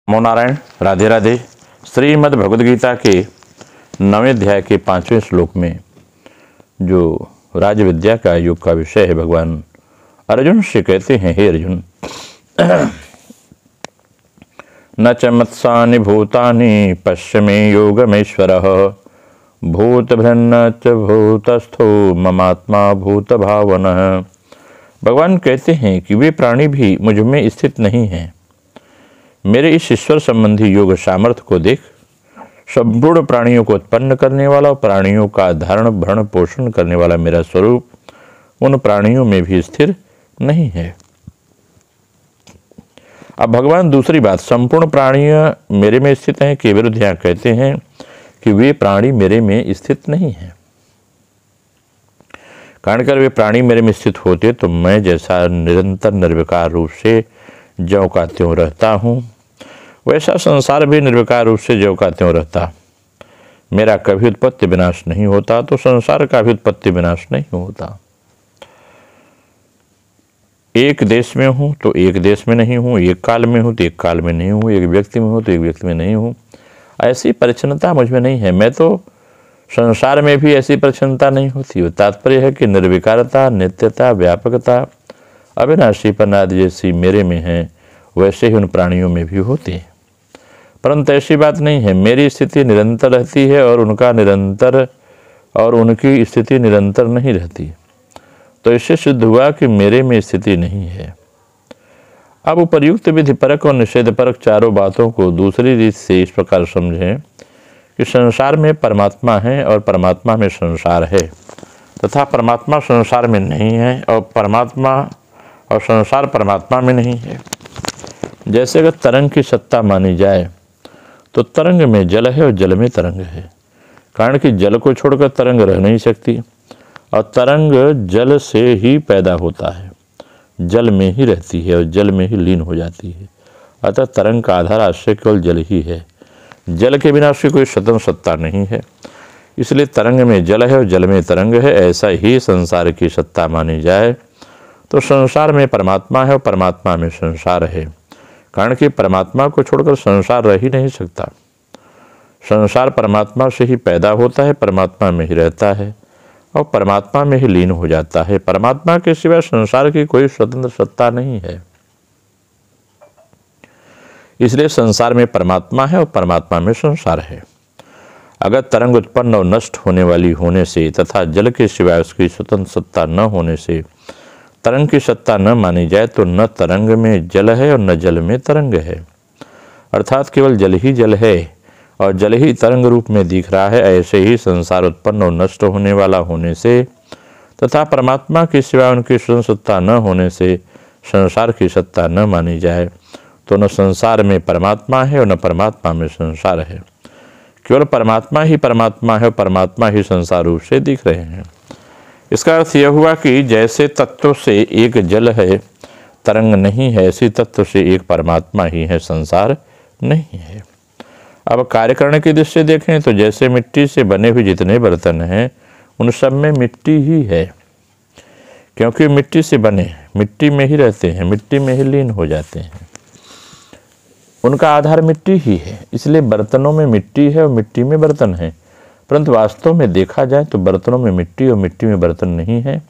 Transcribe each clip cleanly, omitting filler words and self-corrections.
नमो नारायण। राधे राधे। श्रीमद् भगवद गीता के 9वें अध्याय के 5वें श्लोक में जो राजविद्या का योग का विषय है, भगवान अर्जुन से कहते हैं, हे अर्जुन, न च मत्सानि भूतानि पश्य मे योगमेश्वरः भूतभृन्न च भूतस्थो ममात्मा भूत भावनः। भगवान कहते हैं कि वे प्राणी भी मुझ में स्थित नहीं हैं। मेरे इस ईश्वर संबंधी योग सामर्थ्य को देख संपूर्ण प्राणियों को उत्पन्न करने वाला और प्राणियों का धारण भरण पोषण करने वाला मेरा स्वरूप उन प्राणियों में भी स्थिर नहीं है। अब भगवान दूसरी बात, संपूर्ण प्राणियां मेरे में स्थित हैं के विरुद्ध यहाँ कहते हैं कि वे प्राणी मेरे में स्थित नहीं हैं। कारण कर वे प्राणी मेरे में स्थित होते तो मैं जैसा निरंतर निर्विकार रूप से ज्यों का त्यों रहता हूँ, वैसा संसार भी निर्विकार रूप से ज्यों का त्यों रहता। मेरा कभी उत्पत्ति विनाश नहीं होता तो संसार का भी उत्पत्ति विनाश नहीं होता। एक देश में हूँ तो एक देश में नहीं हूँ, एक काल में हूँ तो एक काल में नहीं हूँ, एक व्यक्ति में हूँ तो एक व्यक्ति में नहीं हूँ। ऐसी परिच्छन्नता मुझ में नहीं है। मैं तो संसार में भी ऐसी परिच्छन्नता नहीं होती। वो तात्पर्य है कि निर्विकारता, नित्यता, व्यापकता, अविनाशीपन आदि जैसी मेरे में है, वैसे ही उन प्राणियों में भी होती है। परंतु ऐसी बात नहीं है। मेरी स्थिति निरंतर रहती है और उनकी स्थिति निरंतर नहीं रहती। तो इससे सिद्ध हुआ कि मेरे में स्थिति नहीं है। अब उपर्युक्त विधि परक और निषेध परक चारों बातों को दूसरी रीत से इस प्रकार समझें कि संसार में परमात्मा है और परमात्मा में संसार है, तथा परमात्मा संसार में नहीं है और परमात्मा और संसार परमात्मा में नहीं है। जैसे अगर तरंग की सत्ता मानी जाए तो तरंग में जल है और जल में तरंग है। कारण कि जल को छोड़कर तरंग रह नहीं सकती और तरंग जल से ही पैदा होता है, जल में ही रहती है और जल में ही लीन हो जाती है। अतः तरंग का आधार आश्रय केवल जल ही है। जल के बिना उसकी कोई स्वतंत्र सत्ता नहीं है। इसलिए तरंग में जल है और जल में तरंग है। ऐसा ही संसार की सत्ता मानी जाए तो संसार में परमात्मा है और परमात्मा में संसार है। कारण कि परमात्मा को छोड़कर संसार रह ही नहीं सकता। संसार परमात्मा से ही पैदा होता है, परमात्मा में ही रहता है और परमात्मा में ही लीन हो जाता है। परमात्मा के सिवाय संसार की कोई स्वतंत्र सत्ता नहीं है। इसलिए संसार में परमात्मा है और परमात्मा में संसार है। अगर तरंग उत्पन्न और नष्ट होने वाली होने से तथा जल के सिवाय उसकी स्वतंत्र सत्ता न होने से तरंग की सत्ता न मानी जाए तो न तरंग में जल है और न जल में तरंग है। अर्थात केवल जल ही जल है और जल ही तरंग रूप में दिख रहा है। ऐसे ही संसार उत्पन्न और नष्ट होने वाला होने से तथा परमात्मा के सिवाय उनकी स्वतंत्र सत्ता न होने से संसार की सत्ता न मानी जाए तो न संसार में परमात्मा है और न परमात्मा में संसार है। केवल परमात्मा ही परमात्मा है और परमात्मा ही संसार रूप से दिख रहे हैं। इसका अर्थ यह हुआ कि जैसे तत्व से एक जल है, तरंग नहीं है, ऐसी तत्व से एक परमात्मा ही है, संसार नहीं है। अब कार्यकरण की दृष्टि से देखें तो जैसे मिट्टी से बने हुए जितने बर्तन हैं उन सब में मिट्टी ही है, क्योंकि मिट्टी से बने मिट्टी में ही रहते हैं, मिट्टी में ही लीन हो जाते हैं। उनका आधार मिट्टी ही है। इसलिए बर्तनों में मिट्टी है और मिट्टी में बर्तन है। परंतु वास्तव में देखा जाए तो बर्तनों में मिट्टी और मिट्टी में बर्तन नहीं है।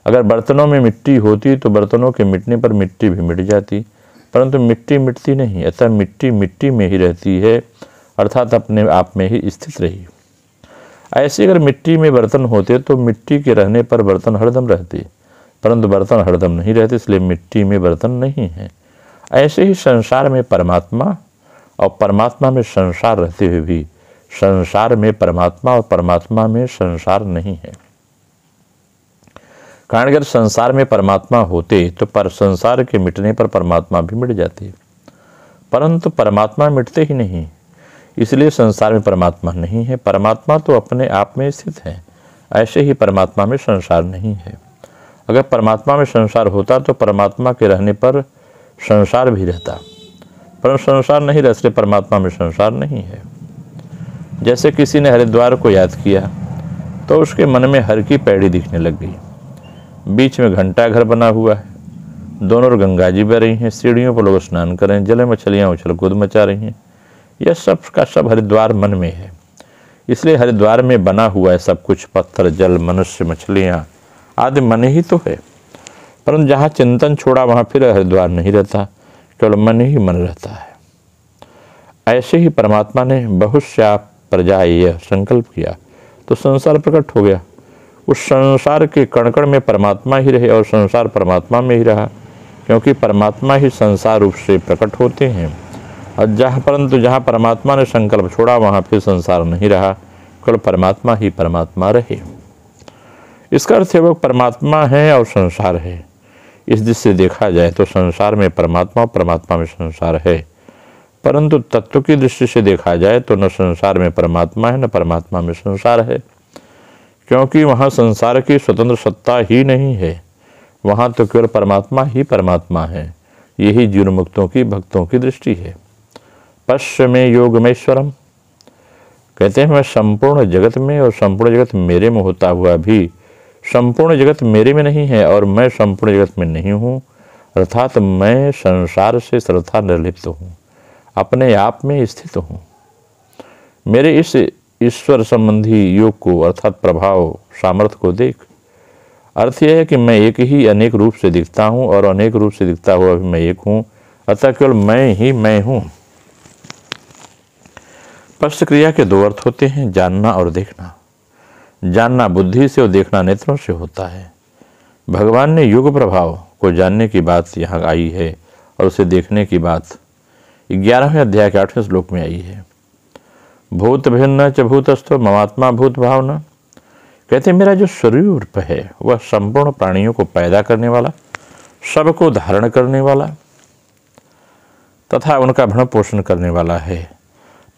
अगर बर्तनों में मिट्टी होती तो बर्तनों के मिटने पर मिट्टी भी मिट जाती, परंतु मिट्टी मिटती नहीं। अतः मिट्टी मिट्टी में ही रहती है, अर्थात अपने आप में ही स्थित रही। ऐसे अगर मिट्टी में बर्तन होते तो मिट्टी के रहने पर बर्तन हरदम रहते, परंतु बर्तन हरदम नहीं रहते, इसलिए मिट्टी में बर्तन नहीं है। ऐसे ही संसार में परमात्मा और परमात्मा में संसार रहते हुए भी संसार में परमात्मा और परमात्मा में संसार नहीं है। कारण अगर संसार में परमात्मा होते तो पर संसार के मिटने पर परमात्मा भी मिट जाते, परंतु परमात्मा मिटते ही नहीं, इसलिए संसार में परमात्मा नहीं है। परमात्मा तो अपने आप में स्थित है। ऐसे ही परमात्मा में संसार नहीं है। अगर परमात्मा में संसार होता तो परमात्मा के रहने पर संसार भी रहता, परंतु संसार नहीं रह, इसलिए परमात्मा में संसार नहीं है। जैसे किसी ने हरिद्वार को याद किया तो उसके मन में हर की पैड़ी दिखने लग गई। बीच में घंटा घर बना हुआ है दोनों ओर गंगा जी बह रही हैं, सीढ़ियों पर लोग स्नान कर रहे हैं, जल में मछलियाँ उछल कूद मचा रही हैं। यह सब का सब हरिद्वार मन में है। इसलिए हरिद्वार में बना हुआ है सब कुछ, पत्थर, जल, मनुष्य, मछलियाँ आदि मन ही तो है। परंतु जहाँ चिंतन छोड़ा वहाँ फिर हरिद्वार नहीं रहता, केवल मन ही मन रहता है। ऐसे ही परमात्मा ने बहुश्या प्रजा यह संकल्प किया तो संसार प्रकट हो गया। उस संसार के कण कण में परमात्मा ही रहे और संसार परमात्मा में ही रहा, क्योंकि परमात्मा ही संसार रूप से प्रकट होते हैं। और परंतु जहाँ परमात्मा ने संकल्प छोड़ा वहाँ फिर संसार नहीं रहा, केवल परमात्मा ही परमात्मा रहे। इसका अर्थ है वो परमात्मा है और संसार है। इस दृष्टि से देखा जाए तो संसार में परमात्मा और परमात्मा में संसार है, परंतु तत्व की दृष्टि से देखा जाए तो न संसार में परमात्मा है न परमात्मा में संसार है, क्योंकि वहाँ संसार की स्वतंत्र सत्ता ही नहीं है। वहाँ तो केवल परमात्मा ही परमात्मा है। यही जीवन मुक्तों की भक्तों की दृष्टि है। पश्य में योगमेश्वरम, कहते हैं मैं संपूर्ण जगत में और संपूर्ण जगत मेरे में होता हुआ भी संपूर्ण जगत मेरे में नहीं है और मैं संपूर्ण जगत में नहीं हूँ, अर्थात मैं संसार से सर्वथा निर्लिप्त हूँ, अपने आप में स्थित हूँ। मेरे इस ईश्वर संबंधी योग को अर्थात प्रभाव सामर्थ्य को देख। अर्थ यह है कि मैं एक ही अनेक रूप से दिखता हूँ और अनेक रूप से दिखता हुआ भी मैं एक हूँ, अतः केवल मैं ही मैं हूँ। पश्च क्रिया के दो अर्थ होते हैं, जानना और देखना। जानना बुद्धि से और देखना नेत्रों से होता है। भगवान ने युग प्रभाव को जानने की बात यहाँ आई है और उसे देखने की बात 11वें अध्याय के 8वें श्लोक में आई है। भूत भिन्न च भूतस्थो ममात्मा भूत भावना, कहते मेरा जो स्वरूप है वह संपूर्ण प्राणियों को पैदा करने वाला, सबको धारण करने वाला तथा उनका भरण पोषण करने वाला है,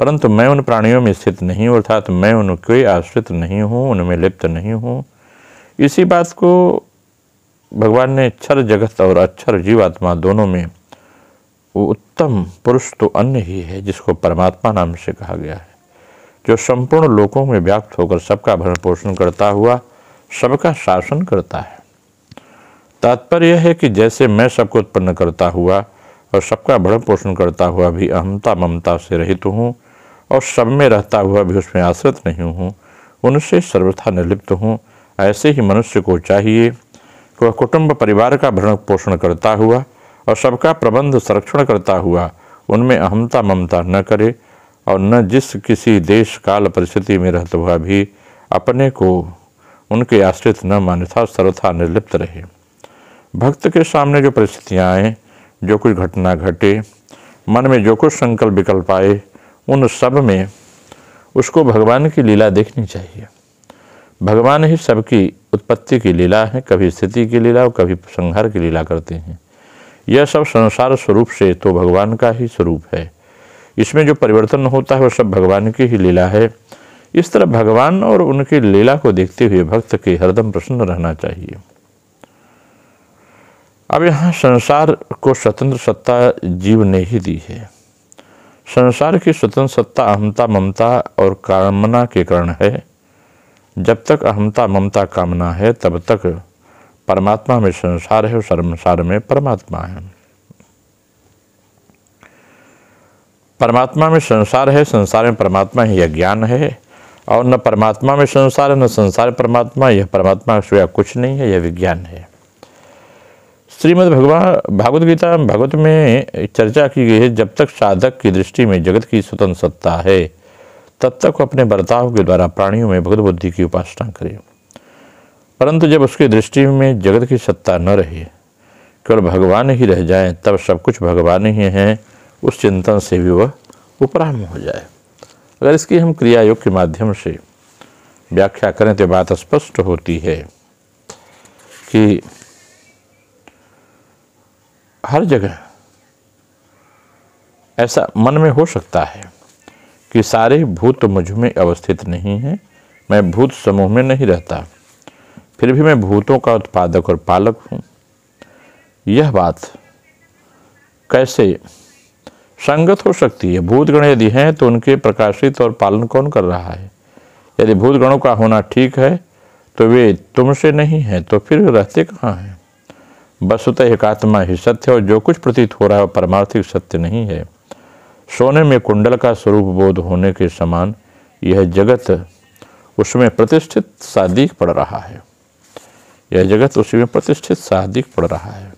परंतु मैं उन प्राणियों में स्थित नहीं हूँ, अर्थात मैं उनके आश्रित नहीं हूँ, उनमें लिप्त नहीं हूँ। इसी बात को भगवान ने क्षर जगत और अक्षर जीवात्मा दोनों में वो उत्तम पुरुष तो अन्य ही है जिसको परमात्मा नाम से कहा गया है, जो संपूर्ण लोकों में व्याप्त होकर सबका भरण पोषण करता हुआ सबका शासन करता है। तात्पर्य यह है कि जैसे मैं सबको उत्पन्न करता हुआ और सबका भरण पोषण करता हुआ भी अहमता ममता से रहित हूँ और सब में रहता हुआ भी उसमें आश्रित नहीं हूँ, उनसे सर्वथा निर्लिप्त हूँ, ऐसे ही मनुष्य को चाहिए कि वह कुटुंब परिवार का भरण पोषण करता हुआ और सबका प्रबंध संरक्षण करता हुआ उनमें अहमता ममता न करे और न जिस किसी देश काल परिस्थिति में रहता हुआ भी अपने को उनके आश्रित न मान्यता सर्वथा निर्लिप्त रहे। भक्त के सामने जो परिस्थितियाँ आए, जो कुछ घटना घटे, मन में जो कुछ संकल्प विकल्प आए, उन सब में उसको भगवान की लीला देखनी चाहिए। भगवान ही सबकी उत्पत्ति की लीला है, कभी स्थिति की लीला और कभी संहार की लीला करते हैं। यह सब संसार स्वरूप से तो भगवान का ही स्वरूप है। इसमें जो परिवर्तन होता है वह सब भगवान की ही लीला है। इस तरह भगवान और उनकी लीला को देखते हुए भक्त के हरदम प्रसन्न रहना चाहिए। अब यहाँ संसार को स्वतंत्र सत्ता जीव ने ही दी है। संसार की स्वतंत्र सत्ता अहमता ममता और कामना के कारण है। जब तक अहमता ममता कामना है तब तक परमात्मा में संसार है और संसार में परमात्मा है। परमात्मा में संसार है, संसार में परमात्मा है, यह ज्ञान है। और न परमात्मा में संसार है न संसार परमात्मा, यह परमात्मा का सिवा कुछ नहीं है, यह विज्ञान है। श्रीमद् भागवत गीता भगवत में चर्चा की गई है, जब तक साधक की दृष्टि में जगत की स्वतंत्र सत्ता है तब तक अपने बर्ताव के द्वारा प्राणियों में भगवत बुद्धि की उपासना करे, परंतु जब उसकी दृष्टि में जगत की सत्ता न रहे, केवल भगवान ही रह जाए, तब सब कुछ भगवान ही है, उस चिंतन से भी वह उपराम हो जाए। अगर इसकी हम क्रिया योग के माध्यम से व्याख्या करें तो बात स्पष्ट होती है कि हर जगह ऐसा मन में हो सकता है कि सारे भूत मुझ में अवस्थित नहीं हैं, मैं भूत समूह में नहीं रहता, फिर भी मैं भूतों का उत्पादक और पालक हूँ। यह बात कैसे संगत हो सकती है? भूतगण यदि हैं तो उनके प्रकाशित और पालन कौन कर रहा है? यदि भूतगणों का होना ठीक है तो वे तुमसे नहीं है, तो फिर रहते कहाँ हैं? वस्तुतः एक आत्मा ही सत्य है और जो कुछ प्रतीत हो रहा है वह परमार्थिक सत्य नहीं है। सोने में कुंडल का स्वरूप बोध होने के समान यह जगत उसमें प्रतिष्ठित सा दिख पड़ रहा है। यह जगत उसी में प्रतिष्ठित सा दिख पड़ रहा है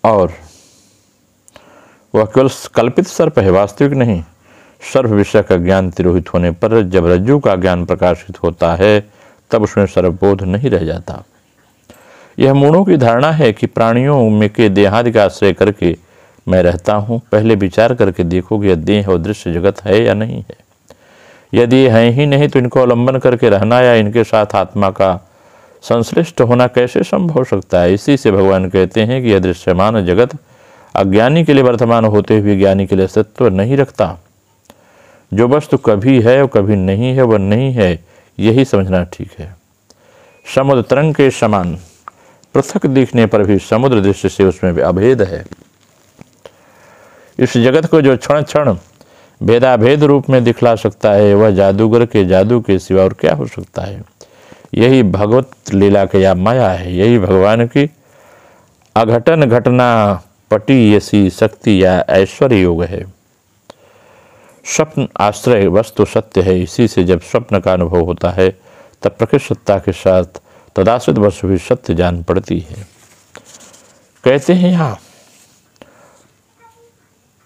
और वह केवल कल्पित सर्प है, वास्तविक नहीं। सर्प विषय का ज्ञान तिरोहित होने पर जब रज्जु का ज्ञान प्रकाशित होता है तब उसमें सर्पबोध नहीं रह जाता। यह मूढ़ों की धारणा है कि प्राणियों में के देहादि का आश्रय करके मैं रहता हूँ। पहले विचार करके देखो कि यह देह और दृश्य जगत है या नहीं है। यदि ये हैं ही नहीं तो इनको अवलंबन करके रहना या इनके साथ आत्मा का संश्लिष्ट होना कैसे संभव हो सकता है। इसी से भगवान कहते हैं कि यह दृश्यमान जगत अज्ञानी के लिए वर्तमान होते हुए ज्ञानी के लिए अस्तित्व नहीं रखता। जो वस्तु कभी है और कभी नहीं है वह नहीं है, यही समझना ठीक है। समुद्र तरंग के समान पृथक दिखने पर भी समुद्र दृश्य से उसमें अभेद है। इस जगत को जो क्षण क्षण भेदाभेद रूप में दिखला सकता है वह जादूगर के जादू के सिवा और क्या हो सकता है। यही भगवत लीला के या माया है। यही भगवान की अघटन घटना पटीयसी शक्ति या ऐश्वर्य योग है। स्वप्न आश्रय वस्तु सत्य है। इसी से जब स्वप्न का अनुभव होता है तब प्रकृति सत्ता के साथ तदाश्रित वस्तु भी सत्य जान पड़ती है। कहते हैं यहाँ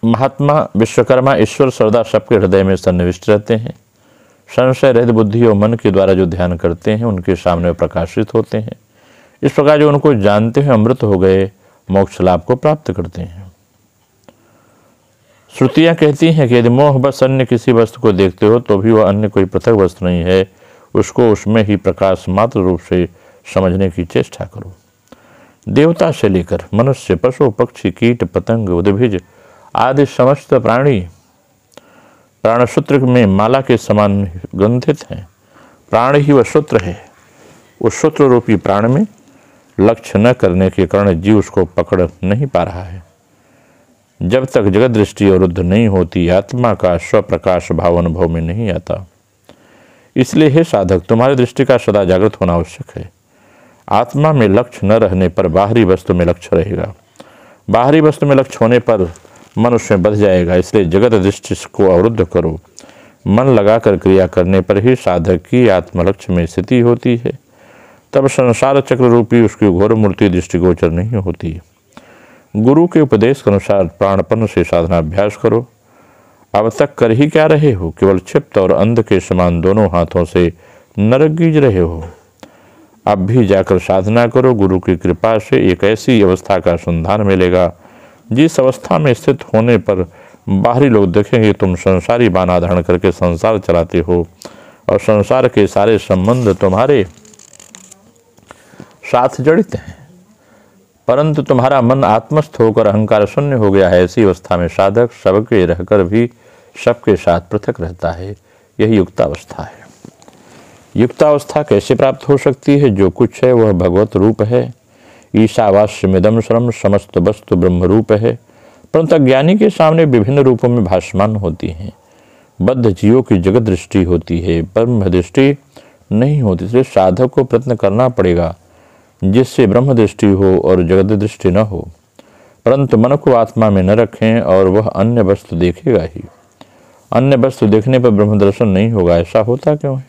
महात्मा विश्वकर्मा ईश्वर सर्वदा सबके हृदय में सन्निविष्ट रहते हैं। संशय रहित बुद्धि और मन के द्वारा जो ध्यान करते हैं उनके सामने प्रकाशित होते हैं। इस प्रकार जो उनको जानते हैं अमृत हो गए, मोक्ष लाभ को प्राप्त करते हैं। श्रुतियाँ कहती हैं कि यदि मोहवश अन्य किसी वस्तु को देखते हो तो भी वह अन्य कोई पृथक वस्तु नहीं है, उसको उसमें ही प्रकाश मात्र रूप से समझने की चेष्टा करो। देवता से लेकर मनुष्य, पशु, पक्षी, कीट, पतंग, उद्भिज आदि समस्त प्राणी प्राणसूत्र में माला के समान ग्रंथित हैं। प्राण ही वह सूत्र है। उस सूत्र रूपी प्राण में लक्ष्य न करने के कारण जीव उसको पकड़ नहीं पा रहा है। जब तक जगत दृष्टि अवरुद्ध नहीं होती आत्मा का स्वप्रकाश भाव अनुभव में नहीं आता। इसलिए हे साधक, तुम्हारी दृष्टि का सदा जागृत होना आवश्यक है। आत्मा में लक्ष्य न रहने पर बाहरी वस्तु में लक्ष्य रहेगा। बाहरी वस्तु में लक्ष्य होने पर मन उसमें बध जाएगा। इसलिए जगत दृष्टि को अवरुद्ध करो। मन लगाकर क्रिया करने पर ही साधक की आत्मलक्ष्य में स्थिति होती है। तब संसार चक्र रूपी उसकी घोर मूर्ति दृष्टिगोचर नहीं होती। गुरु के उपदेश के अनुसार प्राणपन से साधना अभ्यास करो। अब तक कर ही क्या रहे हो? केवल क्षिप्त और अंध के समान दोनों हाथों से नरक गीज रहे हो। अब भी जाकर साधना करो। गुरु की कृपा से एक ऐसी अवस्था का संधान मिलेगा जिस अवस्था में स्थित होने पर बाहरी लोग देखेंगे तुम संसारी बाना धारण करके संसार चलाते हो और संसार के सारे संबंध तुम्हारे साथ जड़ित हैं, परंतु तुम्हारा मन आत्मस्थ होकर अहंकार शून्य हो गया है। ऐसी अवस्था में साधक सबके रहकर भी सबके साथ पृथक रहता है। यही युक्तावस्था है। युक्तावस्था कैसे प्राप्त हो सकती है? जो कुछ है वह भगवत रूप है। ईशावास्यमिदं सर्वं समस्त वस्तु ब्रह्म रूप है, परंतु ज्ञानी के सामने विभिन्न रूपों में भासमान होती हैं। बद्ध जीवों की जगत दृष्टि होती है, ब्रह्म दृष्टि नहीं होती। इसलिए साधक को प्रयत्न करना पड़ेगा जिससे ब्रह्म दृष्टि हो और जगत दृष्टि न हो। परंतु मन को आत्मा में न रखें और वह अन्य वस्तु देखेगा ही। अन्य वस्तु देखने पर ब्रह्म दर्शन नहीं होगा। ऐसा होता क्यों है?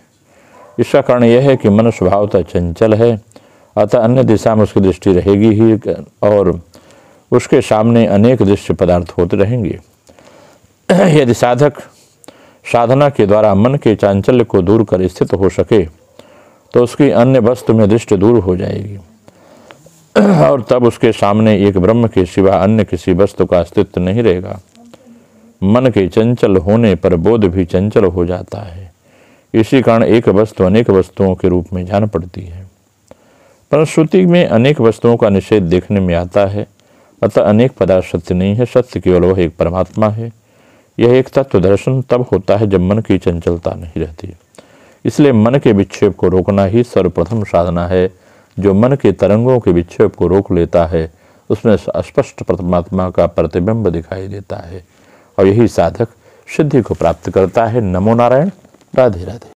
इसका कारण यह है कि मन स्वभावतः चंचल है, अतः अन्य दिशा में उसकी दृष्टि रहेगी ही और उसके सामने अनेक दृश्य पदार्थ होते रहेंगे। यदि साधक साधना के द्वारा मन के चांचल्य को दूर कर स्थित हो सके तो उसकी अन्य वस्तु में दृष्टि दूर हो जाएगी और तब उसके सामने एक ब्रह्म के सिवा अन्य किसी वस्तु का अस्तित्व नहीं रहेगा। मन के चंचल होने पर बोध भी चंचल हो जाता है। इसी कारण एक वस्तु अनेक वस्तुओं के रूप में जान पड़ती है। पर श्रुति में अनेक वस्तुओं का निषेध देखने में आता है। अतः अनेक पदार्थ सत्य नहीं है। सत्य केवल वह एक परमात्मा है। यह एक तत्व दर्शन तब होता है जब मन की चंचलता नहीं रहती। इसलिए मन के विक्षेप को रोकना ही सर्वप्रथम साधना है। जो मन के तरंगों के विक्षेप को रोक लेता है उसमें स्पष्ट परमात्मा का प्रतिबिंब दिखाई देता है और यही साधक सिद्धि को प्राप्त करता है। नमो नारायण। राधे राधे।